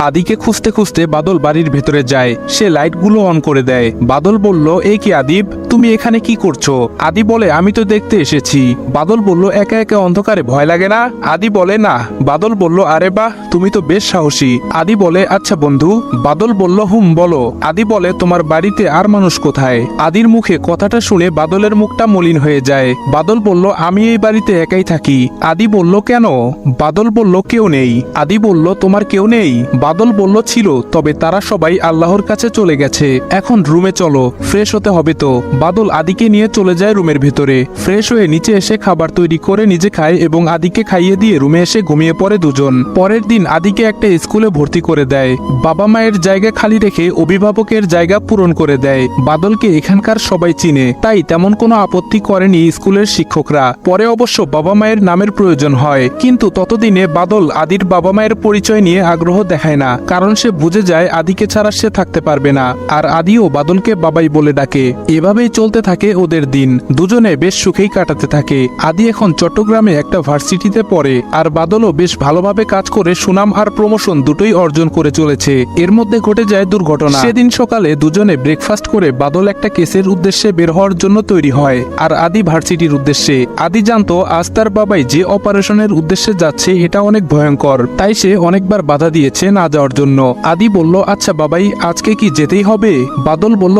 আদিকে খুঁজতে খুঁজতে বাদল বাড়ির ভেতরে যায়। সে লাইটগুলো অন করে দেয়। বাদল বলল, এই কি আদিব, তুমি এখানে কি করছো? আদি বলে, আমি তো দেখতে এসেছি। বাদল বলল, একা একা অন্ধকারে ভয় লাগে না? আদি বলে, না। বাদল বলল, আরে বাহ, তুমি তো বেশ সাহসী। আদি বলে, আচ্ছা বন্ধু। বাদল বলল, বলো। আদি বলে, তোমার বাড়িতে আর মানুষ কোথায়? আদির মুখে কথাটা শুনে বাদলের মুখটা মলিন হয়ে যায়। বাদল বলল, আমি এই বাড়িতে একাই থাকি। আদি বলল, কেন? বাদল বলল, কেউ নেই। আদি বলল, তোমার কেউ নেই? বাদল বলল, ছিল, তবে তারা সবাই আল্লাহর কাছে চলে গেছে। এখন রুমে চলো, ফ্রেশ হতে হবে তো। বাদল আদিকে নিয়ে চলে যায় রুমের ভেতরে। ফ্রেশ হয়ে নিচে এসে খাবার তৈরি করে নিজে খায় এবং আদিকে খাইয়ে দিয়ে রুমে এসে ঘুমিয়ে পড়ে দুজন। পরের দিন আদিকে একটা স্কুলে ভর্তি করে দেয়। বাবা মায়ের জায়গা খালি রেখে অভিভাবকের জায়গা পূরণ করে দেয়। বাদলকে এখানকার সবাই চিনে, তাই তেমন কোনো আপত্তি করেনি স্কুলের শিক্ষকরা। পরে অবশ্য বাবা মায়ের নামের প্রয়োজন হয়, কিন্তু ততদিনে বাদল আদির বাবা মায়ের পরিচয় নিয়ে আগ্রহ দেখায় না, কারণ সে বুঝে যায় আদিকে ছাড়া সে থাকতে পারবে না। আর আদিও বাদলকে বাবাই বলে ডাকে। এভাবেই চলতে থাকে ওদের দিন। দুজনে বেশ সুখেই কাটাতে থাকে। আদি এখন চট্টগ্রামে একটা ভার্সিটিতে পড়ে, আর বাদলও বেশ ভালোভাবে কাজ করে সুনাম আর প্রমোশন দুটোই অর্জন করে চলেছে। এর মধ্যে ঘটে যায় দুর্ঘটনা। সেদিন সকালে দুজনে ব্রেকফাস্ট করে বাদল একটা কেসের উদ্দেশ্যে বের হওয়ার জন্য তৈরি হয়, আর আদি ভার্সিটির উদ্দেশ্যে। আদি জানতো আজ তার বাবাই যে অপারেশনের উদ্দেশ্যে যাচ্ছে এটা অনেক ভয়ঙ্কর, তাই সে অনেকবার বাধা দিয়েছে না যাওয়ার জন্য। আদি বলল, আচ্ছা বাবাই, আজকে কি যেতেই হবে? বাদল বলল,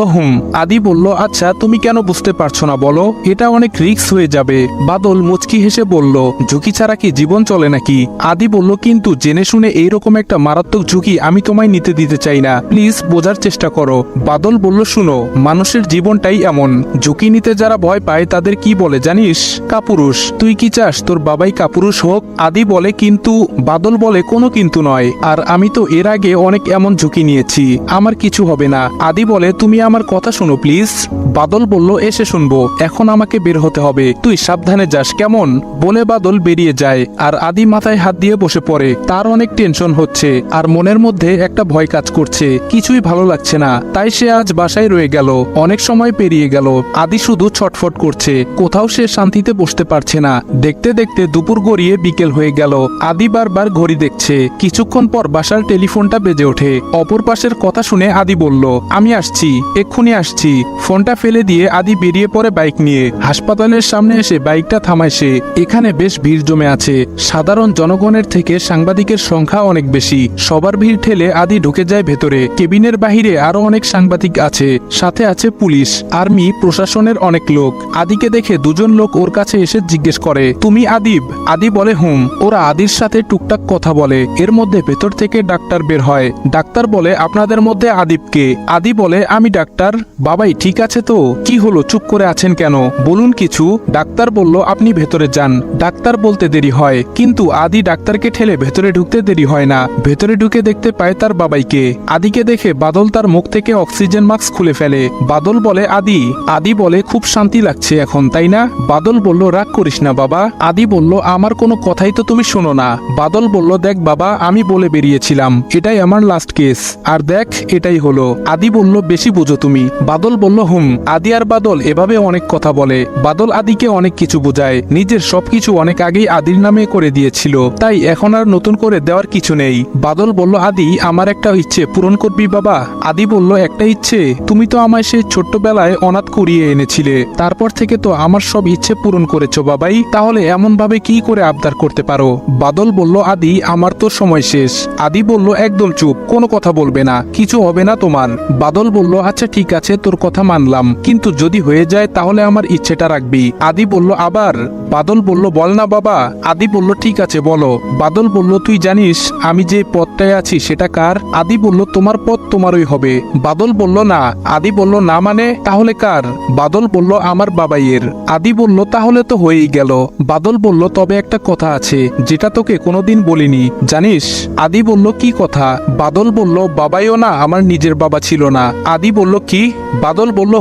আদি বলল, আচ্ছা তুমি কেন বুঝতে পারছো না বলো, এটা অনেক রিস্ক হয়ে যাবে। বাদল মুচকি হেসে বলল, ঝুঁকি ছাড়া কি জীবন চলে নাকি? আদি বলল, কিন্তু জেনে শুনে এইরকম একটা মারাত্মক ঝুঁকি আমি তোমায় নিতে দিতে চাই না, প্লিজ বোঝার চেষ্টা করো। বাদল বলল, শুনো, মানুষের জীবনটাই এমন, ঝুঁকি নিতে যারা ভয় পায় তাদের কি বলে জানিস? কাপুরুষ। তুই কি চাস তোর বাবাই কাপুরুষ হোক? আদি বলে, কিন্তু। বাদল বলে, কোনো কিন্তু নয়, আর আমি তো এর আগে অনেক এমন ঝুঁকি নিয়েছি, আমার কিছু হবে না। আদি বলে, তুমি আমার কথা শোনো প্লিজ। বাদল বলল, এসে শুনবো, এখন আমাকে বের হতে হবে, তুই সাবধানে যাস কেমন? বলে বাদল বেরিয়ে যায়, আর আদি মাথায় হাত দিয়ে বসে পড়ে। তার অনেক টেনশন হচ্ছে, আর মনের মধ্যে একটা ভয় কাজ করছে, কিছুই ভালো লাগছে না। তাই সে আজ বাসায় রয়ে গেল। অনেক সময় পেরিয়ে গেল, আদি শুধু ছটফট করছে, কোথাও সে শান্তিতে বসতে পারছে না। দেখতে দেখতে দুপুর গড়িয়ে বিকেল হয়ে গেল। আদি বারবার ঘড়ি দেখছে। কিছুক্ষণ পর বাসার টেলিফোনটা বেজে ওঠে। অপর পাশের কথা শুনে আদি বলল, আমি আসছি, এক্ষুনি আসছি। ফোনটা ফেলে দিয়ে আদি বেরিয়ে পড়ে বাইক নিয়ে। হাসপাতালের সামনে এসে বাইকটা থামায় সে। এখানে বেশ ভিড় জমে আছে। সাধারণ জনগণের থেকে সাংবাদিকের সংখ্যা অনেক বেশি। সবার ভিড় ঠেলে আদি ঢুকে যায় ভেতরে। কেবিনের বাহিরে আরো অনেক সাংবাদিক আছে, সাথে আছে পুলিশ, আর্মি, প্রশাসনের অনেক লোক। আদিকে দেখে দুজন লোক ওর কাছে এসে জিজ্ঞেস করে, তুমি আদিব? আদি বলে, ওরা আদির সাথে টুকটাক কথা বলে। এর মধ্যে ভেতর থেকে ডাক্তার বের হয়। ডাক্তার বলে, আপনাদের মধ্যে আদিবকে? আদি বলে, আমি ডাক্তার। বাবাই ঠিক আছে তো? কি হলো, চুপ করে আছেন কেন, বলুন কিছু। ডাক্তার বলল, আপনি ভেতরে যান। ডাক্তার বলতে দেরি হয়, কিন্তু আদি ডাক্তারকে ঠেলে ভেতরে ঢুকতে দেরি হয় না। ভেতরে ঢুকে দেখতে পায় তার বাবাইকে। আদিকে দেখে বাদল তার মুখ থেকে অক্সিজেন মাস্ক খুলে ফেলে। বাদল বলে, আদি? আদি বলে, খুব শান্তি লাগছে এখন, তাই না? বাদল বলল, রাগ করিস না বাবা। আদি বলল, আমার কোনো কথাই তো তুমি শোনো না। বাদল বলল, দেখ বাবা, আমি বলে বেরিয়েছিলাম এটাই আমার লাস্ট কেস, আর দেখ এটাই হলো। আদি বলল, বেশি বুঝো তুমি। বাদল বলল, আদি আর বাদল এভাবে অনেক কথা বলে। বাদল আদিকে অনেক কিছু বোঝায়, নিজের সবকিছু অনেক আগেই আদির নামে করে দিয়েছিল, তাই এখন আর নতুন করে দেওয়ার কিছু নেই। বাদল বলল, আদি, আমার একটা ইচ্ছে পূরণ করবি বাবা? আদি বলল, একটা ইচ্ছে? তুমি তো আমায় সেই ছোট্টবেলায় অনাথ করিয়ে এনেছিলে, তারপর থেকে তো আমার সব ইচ্ছে পূরণ করেছো বাবাই, তাহলে এমন ভাবে কি করে আবদার করতে পারো? বাদল বলল, আদি, আমার তো সময় শেষ। আদি বলল, একদম চুপ, কোনো কথা বলবে না, কিছু হবে না তোমার। বাদল বলল, আচ্ছা ঠিক আছে, তোর কথা মানলাম, কিন্তু যদি হয়ে যায় তাহলে আমার ইচ্ছেটা রাখবি। আদি বলল, আবার? বাদল বলল, বল না বাবা। আদি বলল, ঠিক আছে বলো। বাদল বলল, তুই জানিস আমি যে পদটায় আছি সেটা কার? আদি বলল, তোমার পদ তোমারই হবে। বাদল বলল, না। আদি বলল, না মানে? তাহলে কার? বাদল বলল, আমার বাবাইয়ের। আদি বলল, তাহলে তো হয়েই গেল। বাদল বলল, তবে একটা কথা আছে যেটা তোকে কোনোদিন বলিনি, জানিস? আদি বলল, কি কথা? বাদল বলল, বাবাইও না আমার নিজের বাবা ছিল না। আদি বলল, কি? বাদল বলল,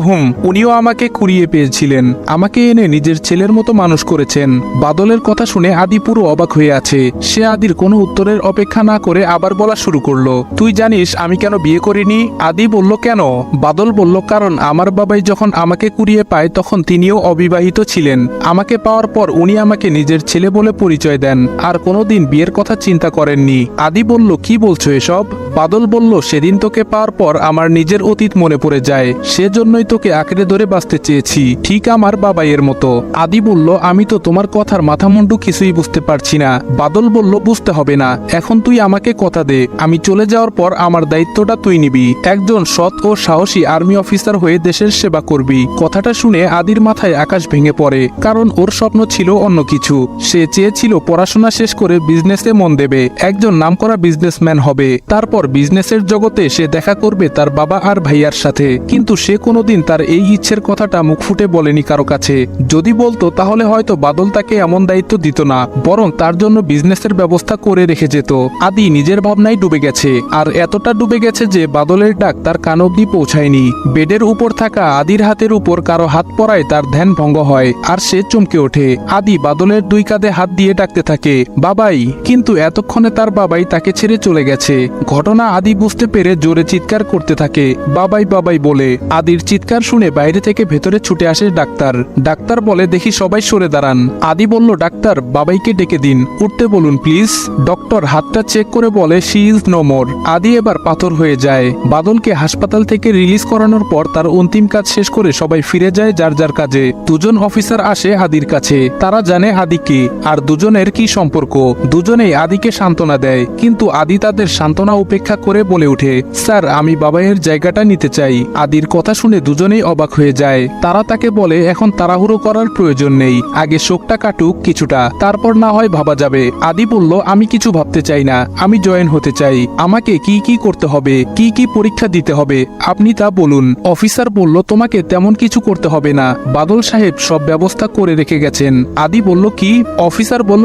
উনিও আমাকে কুড়িয়ে পেয়েছিলেন, আমাকে এনে নিজের ছেলের মতো মানুষ করেছেন। বাদলের কথা শুনে আদি পুরো অবাক হয়ে আছে। সে আদির কোনো উত্তরের অপেক্ষা না করে আবার বলা শুরু করলো, তুই জানিস আমি কেন বিয়ে করিনি? আদি বলল, কেন? বাদল বলল, কারণ আমার বাবাই যখন আমাকে কুড়িয়ে পায় তখন তিনিও অবিবাহিত ছিলেন। আমাকে পাওয়ার পর উনি আমাকে নিজের ছেলে বলে পরিচয় দেন, আর কোনোদিন বিয়ের কথা চিন্তা করেননি। আদি বলল, কি বলছো এসব? বাদল বলল, সেদিন তোকে পাওয়ার পর আমার নিজের অতীত মনে পড়ে যায়, সেজন্যই তোকে আঁকড়ে ধরে বাঁচতে চেয়েছি, ঠিক আমার বাবাইয়ের মতো। আদি বলল, আমি তো তোমার কথার মাথামুন্ডু কিছুই বুঝতে পারছি না। বাদল বলল, বুঝতে হবে না, এখন তুই আমাকে কথা দে, আমি চলে যাওয়ার পর আমার দায়িত্বটা তুই নিবি, একজন সৎ ও সাহসী আর্মি অফিসার হয়ে দেশের সেবা করবি। কথাটা শুনে আদির মাথায় আকাশ ভেঙে পড়ে, কারণ ওর স্বপ্ন ছিল অন্য কিছু। সে চেয়েছিল পড়াশোনা শেষ করে বিজনেসে মন দেবে, একজন নামকরা বিজনেসম্যান হবে, তারপর বিজনেসের জগতে সে দেখা করবে তার বাবা আর ভাইয়ার সাথে। কিন্তু সে কোনোদিন তার এই ইচ্ছের কথাটা মুখ ফুটে বলেনি কারো কাছে। যদি বলতো তাহলে হয়তো বাদল তাকে এমন দায়িত্ব দিত না, বরং তার জন্য বিজনেসের ব্যবস্থা করে রেখে যেত। আদি নিজের ভাবনায় ডুবে গেছে, আর এতটা ডুবে গেছে যে বাদলের ডাক তার কান অব্দি পৌঁছায়নি। বেডের উপর থাকা আদির হাতের উপর কারো হাত পড়ায় তার ধ্যান ভঙ্গ হয়, আর সে চমকে ওঠে। আদি বাদলের দুই কাঁধে হাত দিয়ে ডাকতে থাকে, বাবাই, কিন্তু এতক্ষণে তার বাবাই তাকে ছেড়ে চলে গেছে। ঘটনা আদি বুঝতে পেরে জোরে চিৎকার করতে থাকে, বাবাই বাবাই বলে। আদির চিৎকার শুনে বাইরে থেকে ভেতরে ছুটে আসে ডাক্তার। ডাক্তার বলে, দেখি সবাই সরে দাঁড়ান। আদি বলল, ডাক্তার, বাবাইকে ডেকে দিন, উঠতে বলুন প্লিজ। ডক্টর হাতটা চেক করে বলে, শি ইজ নো মোর। আদি এবার পাথর হয়ে যায়। বাদলকে হাসপাতাল থেকে রিলিজ করানোর পর তার অন্তিম কাজ শেষ করে সবাই ফিরে যায় যার যার কাজে। দুজন অফিসার আসে আদির কাছে, তারা জানে আদি কে আর দুজনের কি সম্পর্ক। দুজনেই আদিকে সান্ত্বনা দেয়, কিন্তু আদি তাদের সান্ত্বনা উপেক্ষা করে বলে ওঠে, স্যার, আমি বাবাইয়ের জায়গাটা নিতে চাই। আদির কথা শুনে দুজনেই অবাক হয়ে যায়। তারা তাকে বলে, এখন তাড়াহুড়ো করার প্রয়োজন নেই, আগে শোকটা কাটুক কিছুটা, তারপর না হয় ভাবা যাবে। আদি বলল, আমি কিছু ভাবতে চাই না, আমি জয়েন হতে চাই। আমাকে কি কি করতে হবে, কি কি পরীক্ষা দিতে হবে, আপনি তা বলুন। অফিসার বলল, তোমাকে তেমন কিছু করতে হবে না, বাদল সাহেব সব ব্যবস্থা করে রেখে গেছেন। আদি বলল, কি? অফিসার বলল,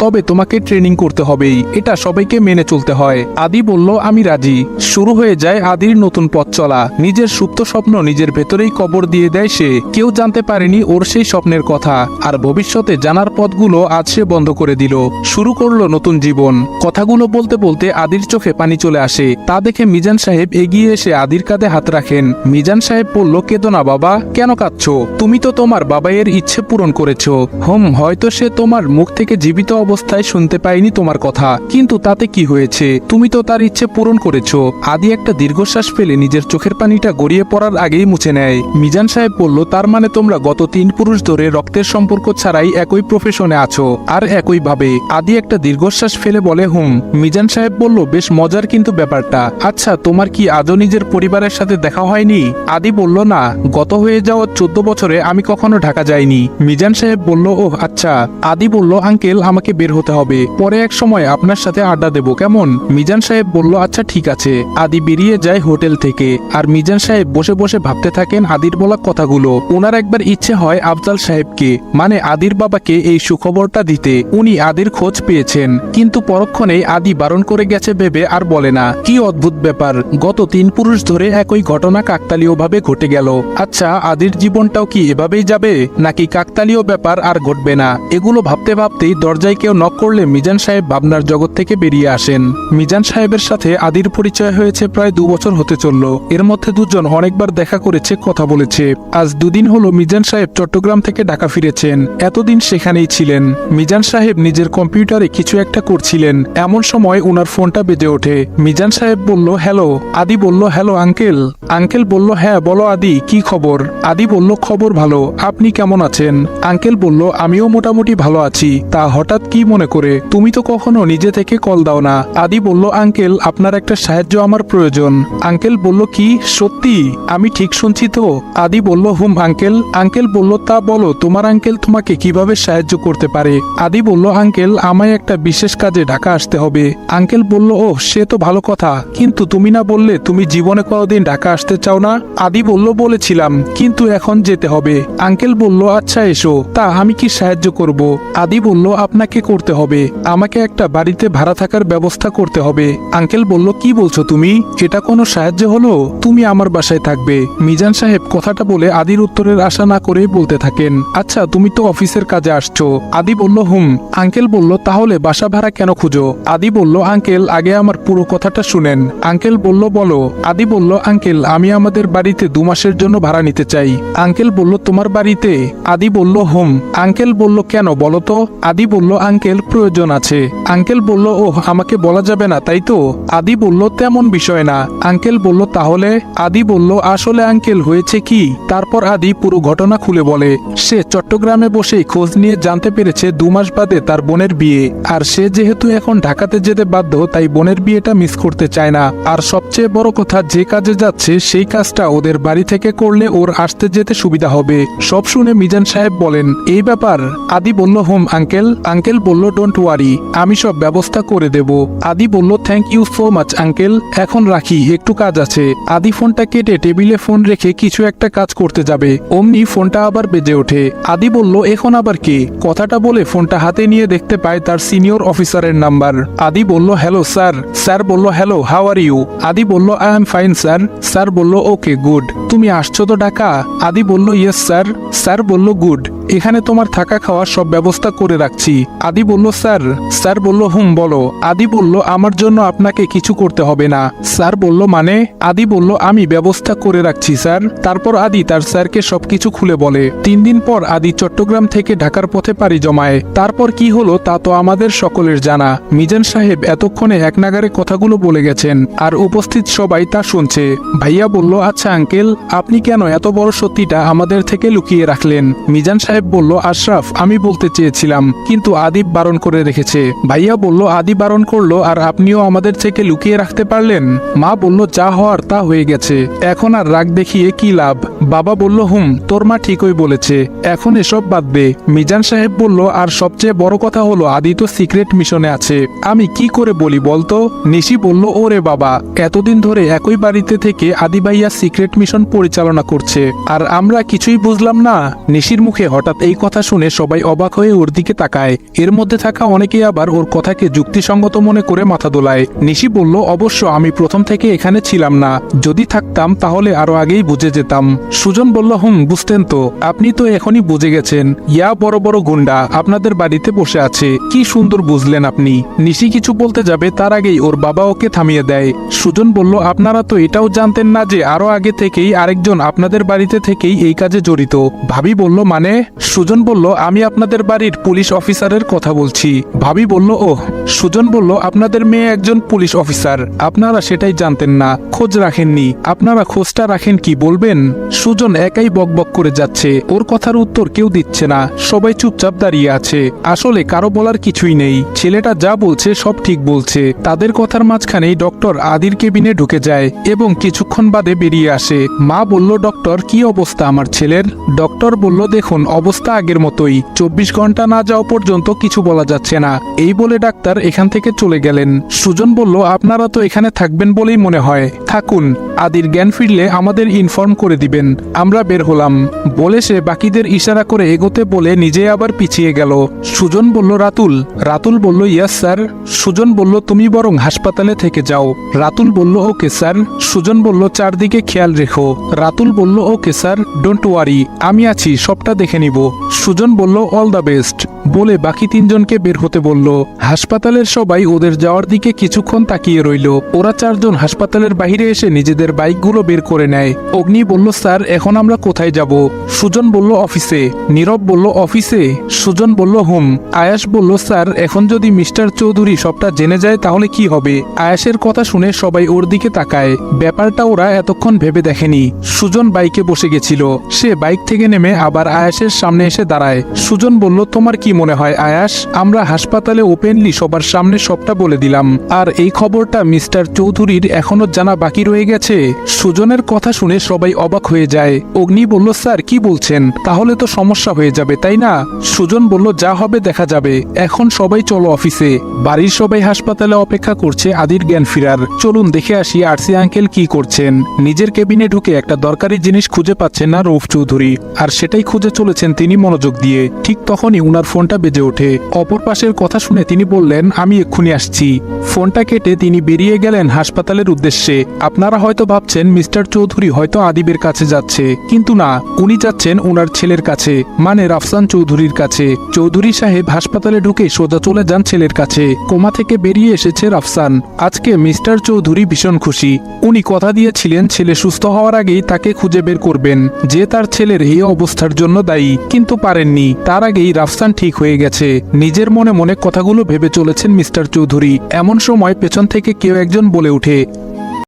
তবে তোমাকে ট্রেনিং করতে হবেই, এটা সবাইকে মেনে চলতে হয়। আদি বলল, আমি রাজি। শুরু হয়ে যায় আদির নতুন পথ চলা। নিজের সুপ্ত স্বপ্ন নিজের ভেতরেই কবর দিয়ে দেয় সে। কেউ জানতে পারেনি ওর সেই স্বপ্নের কথা, আর ভবিষ্যতে জানার পথগুলো আজ সে বন্ধ করে দিল। শুরু করলো নতুন জীবন। কথাগুলো বলতে বলতে আদির চোখে পানি চলে আসে। তা দেখে মিজান সাহেব এগিয়ে এসে আদির কাঁধে হাত রাখেন। মিজান সাহেব বলল, কেঁদো না বাবা, কেন কাঁদছো? তুমি তো তোমার বাবাইয়ের ইচ্ছে পূরণ করেছো। হয়তো সে তোমার মুখ থেকে জীবিত অবস্থায় শুনতে পায়নি তোমার কথা, কিন্তু তাতে কি হয়েছে? তুমি তো তার ইচ্ছে পূরণ করেছো। আদি একটা দীর্ঘশ্বাস ফেলে নিজের চোখের পানিটা গড়িয়ে পড়ার আগেই মুছে নেয়। মিজান সাহেব বলল, তার মানে তোমরা গত 3 পুরুষ ধরে রক্তের সম্পর্ক ছাড়াই একই প্রফেশনে আছো আর একই ভাবে। আদি একটা দীর্ঘশ্বাস ফেলে বলে, মিজান সাহেব বলল, বেশ মজার কিন্তু ব্যাপারটা। আচ্ছা, তোমার কি আজও নিজের পরিবারের সাথে দেখা হয়নি? আদি বলল, না, গত হয়ে যাওয়া 14 বছরে আমি কখনো ঢাকা যাইনি। মিজান সাহেব বলল, ওহ আচ্ছা। আদি বলল, আঙ্কেল, আমাকে বের হতে হবে, পরে এক সময় আপনার সাথে আড্ডা দেব, কেমন? মিজান সাহেব বলল, আচ্ছা ঠিক আছে। আদি বেরিয়ে যায় হোটেল থেকে, আর মিজান সাহেব বসে বসে ভাবতে থাকেন আদির বলা কথাগুলো। ওনার একবার ইচ্ছে হয় আফজাল সাহেবকে, মানে আদির বাবাকে, এই সুখবরটা দিতে। উনি আদির খোঁজ পেয়েছেন, কিন্তু পরক্ষণেই আদি বারণ করে গেছে ভেবে আর বলে না। কি অদ্ভুত ব্যাপার, গত 3 পুরুষ ধরে একই ঘটনা কাকতালীয়ভাবে ঘটে গেল। আচ্ছা, আদির জীবনটাও কি এভাবেই যাবে, নাকি কাকতালীয় ব্যাপার আর ঘটবে না? এগুলো ভাবতে ভাবতেই দরজায় কেউ নক করলে মিজান সাহেব ভাবনার জগৎ থেকে বেরিয়ে আসেন। মিজান সাহেবের সাথে আদির পরিচয় হয়েছে প্রায় 2 বছর হতে চলল। এর মধ্যে দুজন অনেকবার দেখা করেছে, কথা বলেছে। আজ 2 দিন হলো মিজান সাহেব চট্টগ্রাম থেকে ঢাকা ফিরেছেন। এতদিন সেখানেই ছিলেন। মিজান সাহেব নিজের কম্পিউটারে কিছু একটা করছিলেন, এমন সময় ওনার ফোনটা বেজে ওঠে। মিজান সাহেব বলল, হ্যালো। আদি বলল, হ্যালো আঙ্কেল। আঙ্কেল বলল, হ্যাঁ বলো আদি, কি খবর? আদি বলল, খবর ভালো, আপনি কেমন আছেন? আঙ্কেল বলল, আমিও মোটামুটি ভালো আছি। তা হঠাৎ কি মনে করে? তুমি তো কখনো নিজে থেকে কল দাও না। আদি বলল, আঙ্কেল, আপনার একটা সাহায্য আমার প্রয়োজন। আঙ্কেল বলল, কি সত্যি? আমি ঠিক শুনছি তো? আদি বলল, আঙ্কেল। আঙ্কেল বলল, তা বলো তোমার আঙ্কেল তোমাকে কিভাবে সাহায্য করতে পারে? আদি বলল, আঙ্কেল, আমায় একটা বিশেষ কাজে ঢাকা আসতে হবে। আঙ্কেল বলল, ওহ সে তো ভালো কথা, কিন্তু তুমি না বললে তুমি জীবনে কোনোদিন ঢাকা আসতে চাও না? আদি বলল, বলেছিলাম, কিন্তু এখন যেতে হবে। আঙ্কেল বলল, আচ্ছা এসো, তা আমি কি সাহায্য করব? আদি বলল, আপনাকে করতে হবে, আমাকে একটা বাড়িতে ভাড়া থাকার ব্যবস্থা করতে হবে। আঙ্কেল বলল, কি বলছো তুমি? এটা কোনো সাহায্য হলো? তুমি আমার বাসায় থাকবে। মিজান সাহেব কথাটা বলে আদির উত্তরের আশা না করে বলতে থাকেন, আচ্ছা তুমি তো অফিসের কাজে আসছো। আদি বলল, আঙ্কেল বলল, তাহলে বাসা ভাড়া কেন খুঁজো? আদি বলল, আঙ্কেল, আগে আমার পুরো কথাটা শুনেন। আঙ্কেল বলল, বলো। আদি বলল, আঙ্কেল, আমি আমাদের বাড়িতে 2 মাসের জন্য ভাড়া নিতে চাই। আঙ্কেল বলল তোমার বাড়িতে? আদি বলল হুম। আঙ্কেল বলল কেন বলো তো? আদি বলল আঙ্কেল প্রয়োজন আছে। আঙ্কেল বলল ওহ, আমাকে বলা যাবে না তাই তো? আদি বলল তেমন বিষয় না। আঙ্কেল বলল তাহলে? আদি বলল আসলে আঙ্কেল হয়েছে কি। তারপর আদি পুরো ঘটনা খুলে বলে। সে চট্টগ্রামে বসেই খোঁজ নিয়ে জানতে পেরেছে 2 মাস বাদে তার বোনের বিয়ে, আর সে যেহেতু এখন ঢাকাতে যেতে বাধ্য তাই বোনের বিয়েটা মিস করতে চায় না। আর সবচেয়ে বড় কথা, যে কাজে যাচ্ছে সেই কাজটা ওদের বাড়ি থেকে করলে ওর আসতে যেতে সুবিধা হবে। সব শুনে মিজান সাহেব বলেন এই ব্যাপার? আদি বলল হুম আঙ্কেল। আঙ্কেল বলল ডোন্ট ওয়ারি, আমি সব ব্যবস্থা করে দেব। আদি বলল thank you so much uncle, এখন রাখি, একটু কাজ আছে। আদি ফোনটা কেটে টেবিলে ফোন রেখে কিছু একটা কাজ করতে যাবে, অমনি ফোনটা আবার বেজে ওঠে। আদি বলল এখন আবার কে? কথাটা বলে ফোনটা হাতে নিয়ে দেখতে পায় তার সিনিয়র অফিসারের নাম্বার। আদি বলল হ্যালো স্যার। স্যার বলল হ্যালো, হাউ আর ইউ? আদি বলল I am fine sir. Sir বলল ওকে গুড, তুমি আসছো তো ঢাকা? আদি বলল ইয়েস স্যার। স্যার বলল গুড, এখানে তোমার থাকা খাওয়ার সব ব্যবস্থা করে রাখছি। আদি বলল স্যার। স্যার বলল হুম বলো। আদি বলল আমার জন্য আপনাকে কিছু করতে হবে না। স্যার বলল মানে? আদি বলল আমি ব্যবস্থা করে রাখছি স্যার। তারপর আদি তার স্যারকে সবকিছু খুলে বলে। 3 দিন পর আদি চট্টগ্রাম থেকে ঢাকার পথে পাড়ি জমায়। তারপর কি হলো তা তো আমাদের সকলের জানা। মিজান সাহেব এতক্ষণে এক নাগারে কথাগুলো বলে গেছেন, আর উপস্থিত সবাই তা শুনছে। ভাইয়া বলল আচ্ছা আঙ্কেল, আপনি কেন এত বড় সত্যিটা আমাদের থেকে লুকিয়ে রাখলেন? মিজান সাহেব বলল আশরাফ, আমি বলতে চেয়েছিলাম কিন্তু আদিব বারণ করে রেখেছে। ভাইয়া বলল আদি বারণ করলো আর আপনিও আমাদের থেকে লুকিয়ে রাখতে পারলেন? মা বলল যা হওয়ার তা হয়ে গেছে, এখন আর রাগ দেখিয়ে কি লাভ। বাবা বলল হুম, তোর মা ঠিকই বলেছে, এখন এসব বাদ দে। মিজান সাহেব বলল আর সবচেয়ে বড় কথা হলো আদি তো সিক্রেট মিশনে আছে, আমি কি করে বলি বলতো? নিশি বলল ওরে বাবা, এতদিন ধরে একই বাড়িতে থেকে আদি ভাইয়া সিক্রেট মিশন পরিচালনা করছে আর আমরা কিছুই বুঝলাম না। নিশির মুখে হঠাৎ এই কথা শুনে সবাই অবাক হয়ে ওর দিকে তাকায়। এর মধ্যে থাকা অনেকেই আবার ওর কথাকে যুক্তিসঙ্গত মনে করে মাথা দোলায়। নিশি বলল অবশ্য আমি প্রথম থেকে এখানে ছিলাম না, যদি থাকতাম তাহলে আরো আগেই বুঝে যেতাম। সুজন বলল হুম বুঝতেন তো, আপনি তো এখনই বুঝে গেছেন, ইয়া বড় বড় গুন্ডা আপনাদের বাড়িতে বসে আছে, কি সুন্দর বুঝলেন আপনি। নিশি কিছু বলতে যাবে তার আগেই ওর বাবা ওকে থামিয়ে দেয়। সুজন বলল আপনারা তো এটাও জানতেন না যে আরো আগে থেকেই আরেকজন আপনাদের বাড়িতে থেকেই এই কাজে জড়িত? ভাবি বলল মানে? সুজন বলল আমি আপনাদের বাড়ির পুলিশ অফিসারের কথা বলছি। ভাবি বলল ওহ। সুজন বলল আপনাদের মেয়ে একজন পুলিশ অফিসার, আপনারা সেটাই জানতেন না, খোঁজ রাখেননি, আপনারা খোঁজটা রাখেন কি বলবেন? সুজন একাই বকবক করে যাচ্ছে, ওর কথার উত্তর কেউ দিচ্ছে না, সবাই চুপচাপ দাঁড়িয়ে আছে। আসলে কারো বলার কিছুই নেই, ছেলেটা যা বলছে সব ঠিক বলছে। তাদের কথার মাঝখানেই ডক্টর আদির কেবিনে ঢুকে যায় এবং কিছুক্ষণ বাদে বেরিয়ে আসে। মা বলল ডক্টর কি অবস্থা আমার ছেলের? ডক্টর বলল দেখুন অবস্থা আগের মতোই, 24 ঘন্টা না যাওয়া পর্যন্ত কিছু বলা যাচ্ছে না। এই বলে ডাক্তার এখান থেকে চলে গেলেন। সুজন বলল আপনারা তো এখানে থাকবেন বলেই মনে হয়, থাকুন, আদির জ্ঞান ফিরলে আমাদের ইনফর্ম করে দিবেন। আমরা বের হলাম বলে সে বাকিদের ইশারা করে এগোতে বলে নিজে আবার পিছিয়ে গেল। সুজন বলল রাতুল। রাতুল বলল ইয়েস স্যার। সুজন বলল তুমি বরং হাসপাতালে থেকে যাও। রাতুল বলল ওকে স্যার। সুজন বলল চারদিকে খেয়াল রেখো। রাতুল বলল ওকে স্যার, ডোন্ট ওয়ারি, আমি আছি, সবটা দেখে নিব। সুজন বলল অল দ্য বেস্ট বলে বাকি 3 জনকে বের হতে বলল। হাসপাতালের সবাই ওদের যাওয়ার দিকে কিছুক্ষণ তাকিয়ে রইল। ওরা 4 জন হাসপাতালের বাইরে এসে নিজেদের বাইকগুলো বের করে নেয়। অগ্নি বলল স্যার এখন আমরা কোথায় যাব? সুজন বলল অফিসে। নীরব বলল অফিসে? সুজন বলল হুম। আয়াস বলল স্যার এখন যদি মিস্টার চৌধুরী সবটা জেনে যায় তাহলে কি হবে? আয়াসের কথা শুনে সবাই ওর দিকে তাকায়, ব্যাপারটা ওরা এতক্ষণ ভেবে দেখেনি। সুজন বাইকে বসে গেছিল, সে বাইক থেকে নেমে আবার আয়াসের সামনে এসে দাঁড়ায়। সুজন বলল তোমার কি মনে হয় আয়াস, আমরা হাসপাতালে ওপেনলি সবার সামনে সবটা বলে দিলাম, আর এই খবরটা মিস্টার চৌধুরীর এখনো জানা বাকি রয়ে গেছে? সুজনের কথা শুনে সবাই অবাক হয়ে যায়। অগ্নি বলল স্যার কি বলছেন, তাহলে তো সমস্যা হয়ে যাবে তাই না? সুজন বলল যা হবে দেখা যাবে, এখন সবাই চলো অফিসে। বাড়ির সবাই হাসপাতালে অপেক্ষা করছে আদির জ্ঞান ফিরার। চলুন দেখে আসি আরসি আঙ্কেল কি করছেন। নিজের কেবিনে ঢুকে একটা দরকারি জিনিস খুঁজে পাচ্ছেন না রউফ চৌধুরী, আর সেটাই খুঁজে চলেছেন তিনি মনোযোগ দিয়ে। ঠিক তখনই উনার ফোন ফোনটা বেজে ওঠে। অপর পাশের কথা শুনে তিনি বললেন, আমি এক্ষুনি আসছি। ফোনটা কেটে তিনি বেরিয়ে গেলেন হাসপাতালের উদ্দেশ্যে। আপনারা হয়তো ভাবছেন মিস্টার চৌধুরী হয়তো আদিবের কাছে যাচ্ছে, কিন্তু না, উনি যাচ্ছেন ওনার ছেলের কাছে, মানে রাফসান চৌধুরীর কাছে। চৌধুরী সাহেব হাসপাতালে ঢুকে সোজা চলে যান ছেলের কাছে। কোমা থেকে বেরিয়ে এসেছে রাফসান। আজকে মিস্টার চৌধুরী ভীষণ খুশি। উনি কথা দিয়েছিলেন ছেলে সুস্থ হওয়ার আগেই তাকে খুঁজে বের করবেন যে তার ছেলের এই অবস্থার জন্য দায়ী, কিন্তু পারেননি। তার আগেই রাফসান ঠিক হয়ে গেছে। নিজের মনে মনে কথাগুলো ভেবে চলেছেন মিস্টার চৌধুরী। এমন সময় পেছন থেকে কেউ একজন বলে ওঠে,